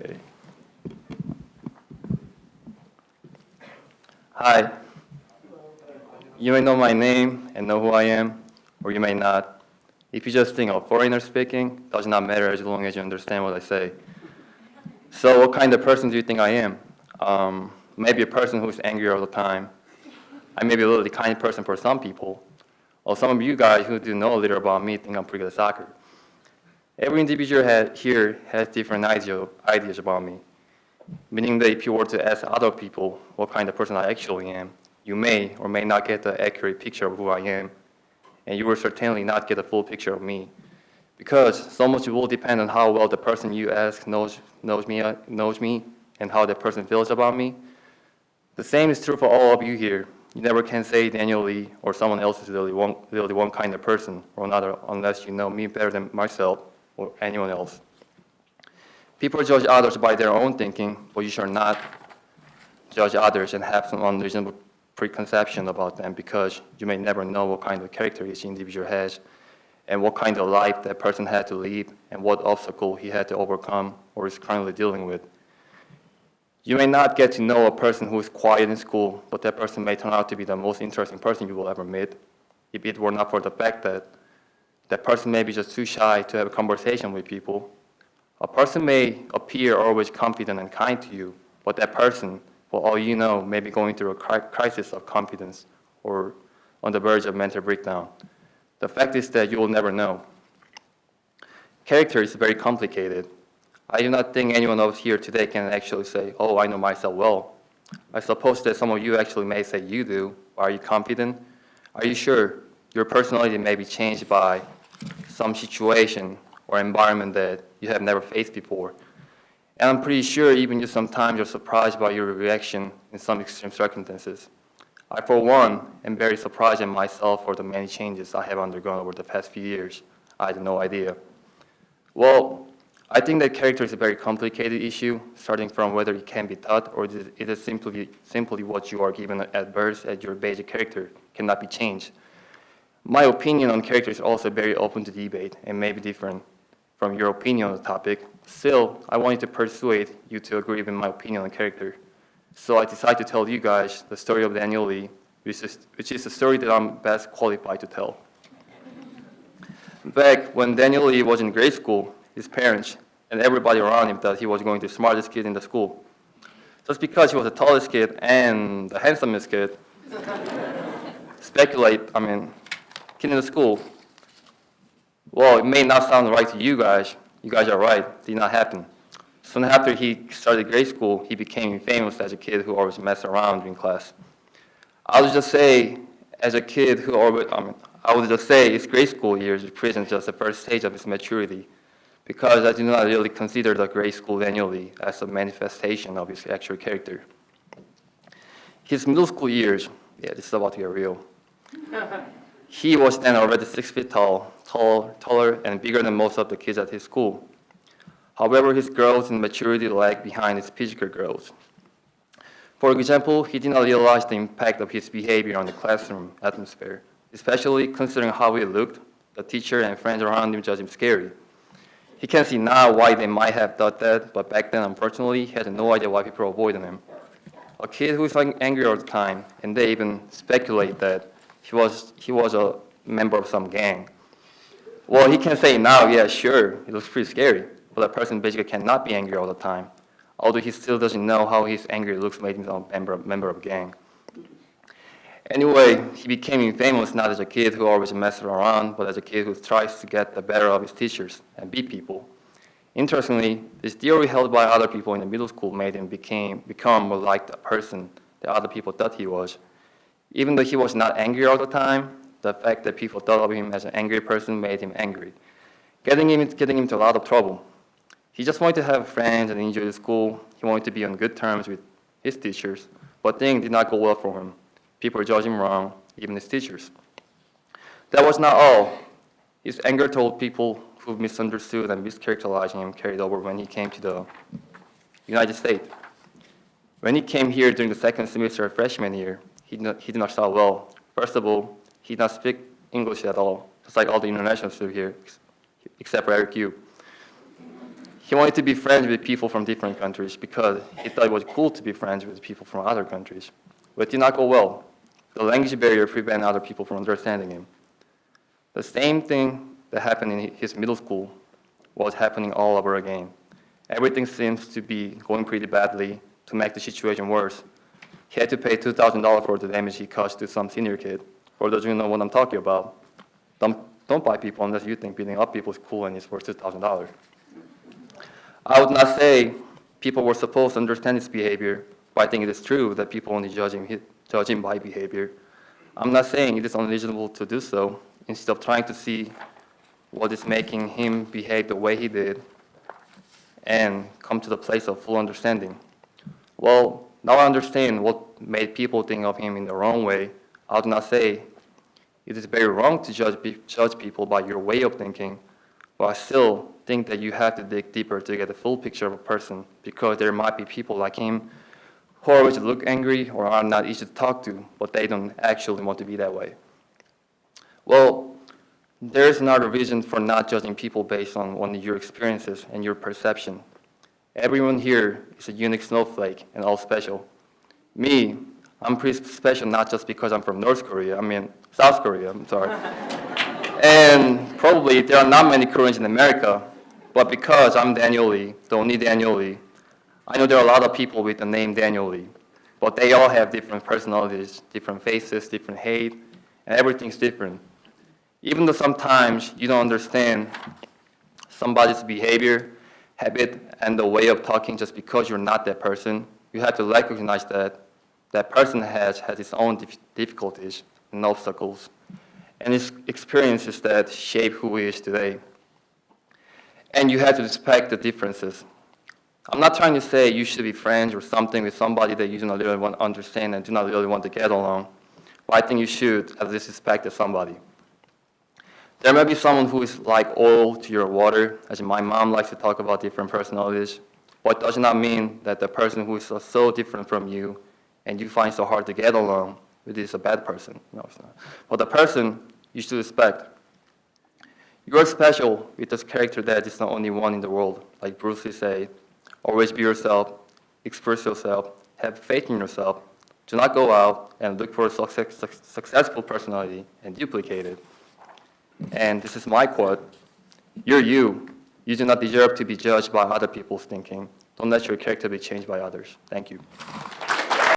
Okay. Hi. You may know my name and know who I am, or you may not. If you just think of foreigner speaking, does not matter as long as you understand what I say. So what kind of person do you think I am? Maybe a person who's angry all the time. I may be a really kind person for some people. Or some of you guys who do know a little about me think I'm pretty good at soccer. Every individual here has different ideas about me, meaning that if you were to ask other people what kind of person I actually am, you may or may not get the accurate picture of who I am, and you will certainly not get a full picture of me. Because so much will depend on how well the person you ask knows me and how that person feels about me. The same is true for all of you here. You never can say Daniel Lee or someone else is really one kind of person or another unless you know me better than myself or anyone else. People judge others by their own thinking, but you should not judge others and have some unreasonable preconception about them because you may never know what kind of character each individual has and what kind of life that person had to lead and what obstacle he had to overcome or is currently dealing with. You may not get to know a person who is quiet in school, but that person may turn out to be the most interesting person you will ever meet if it were not for the fact that that person may be just too shy to have a conversation with people. A person may appear always confident and kind to you, but that person, for all you know, may be going through a crisis of confidence or on the verge of mental breakdown. The fact is that you will never know. Character is very complicated. I do not think anyone of us here today can actually say, oh, I know myself well. I suppose that some of you actually may say you do. Are you confident? Are you sure? Your personality may be changed by some situation or environment that you have never faced before. And I'm pretty sure even you sometimes are surprised by your reaction in some extreme circumstances. I, for one, am very surprised at myself for the many changes I have undergone over the past few years. I had no idea. Well, I think that character is a very complicated issue, starting from whether it can be taught or it is simply what you are given at birth as your basic character cannot be changed. My opinion on character is also very open to debate and may be different from your opinion on the topic. Still, I wanted to persuade you to agree with my opinion on character. So I decided to tell you guys the story of Daniel Lee, which is the story that I'm best qualified to tell. Back when Daniel Lee was in grade school, his parents and everybody around him thought he was going to be the smartest kid in the school. Just because he was the tallest kid and the handsomest kid, kid in the school. Well, it may not sound right to you guys. You guys are right. It did not happen. Soon after he started grade school, he became famous as a kid who always messed around in class. I would just say, as a kid who I would just say his grade school years represent just the first stage of his maturity, because I do not really consider the grade school annually as a manifestation of his actual character. His middle school years, yeah, this is about to get real. He was then already 6 feet tall, taller and bigger than most of the kids at his school. However, his growth and maturity lagged behind his physical growth. For example, he did not realize the impact of his behavior on the classroom atmosphere, especially considering how he looked. The teacher and friends around him judged him scary. He can see now why they might have thought that, but back then, unfortunately, he had no idea why people avoided him. A kid who is angry all the time, and they even speculate that he was a member of some gang. Well, he can say now, yeah, sure, it looks pretty scary, but a person basically cannot be angry all the time, although he still doesn't know how his angry looks made him a member of a gang. Anyway, he became famous not as a kid who always messed around, but as a kid who tries to get the better of his teachers and beat people. Interestingly, this theory held by other people in the middle school made him become more like the person that other people thought he was. Even though he was not angry all the time, the fact that people thought of him as an angry person made him angry, getting him into a lot of trouble. He just wanted to have friends and enjoy school. He wanted to be on good terms with his teachers, but things did not go well for him. People judged him wrong, even his teachers. That was not all. His anger toward people who misunderstood and mischaracterized him carried over when he came to the United States. When he came here during the second semester of freshman year, he did not start well. First of all, he did not speak English at all, just like all the international students here, except for Eric Yu. He wanted to be friends with people from different countries because he thought it was cool to be friends with people from other countries. But it did not go well. The language barrier prevented other people from understanding him. The same thing that happened in his middle school was happening all over again. Everything seems to be going pretty badly. To make the situation worse, he had to pay $2,000 for the damage he caused to some senior kid. For those of you who know what I'm talking about, don't buy people unless you think beating up people is cool and it's worth $2,000. I would not say people were supposed to understand his behavior, but I think it is true that people only judge him by behavior. I'm not saying it is unreasonable to do so. Instead of trying to see what is making him behave the way he did and come to the place of full understanding. Well, now I understand what made people think of him in the wrong way. I do not say it is very wrong to judge people by your way of thinking, but I still think that you have to dig deeper to get a full picture of a person, because there might be people like him who always look angry or are not easy to talk to, but they don't actually want to be that way. Well, there's another reason for not judging people based on your experiences and your perception. Everyone here is a unique snowflake and all special. Me, I'm pretty special not just because I'm from South Korea, I'm sorry. And probably there are not many Koreans in America, but because I'm Daniel Lee, the only Daniel Lee, I know there are a lot of people with the name Daniel Lee, but they all have different personalities, different faces, different hate, and everything's different. Even though sometimes you don't understand somebody's behavior, habit, and the way of talking just because you're not that person, you have to recognize that that person has its own difficulties and obstacles, and his experiences that shape who he is today. And you have to respect the differences. I'm not trying to say you should be friends or something with somebody that you do not really want to understand and do not really want to get along, but I think you should have this respect to somebody. There may be someone who is like oil to your water, as my mom likes to talk about different personalities, but it does not mean that the person who is so different from you and you find so hard to get along with is a bad person. No, it's not. But the person you should respect. You're special with this character that is the only one in the world. Like Bruce Lee said, always be yourself, express yourself, have faith in yourself. Do not go out and look for a successful personality and duplicate it. And this is my quote: you're you. You do not deserve to be judged by other people's thinking. Don't let your character be changed by others. Thank you.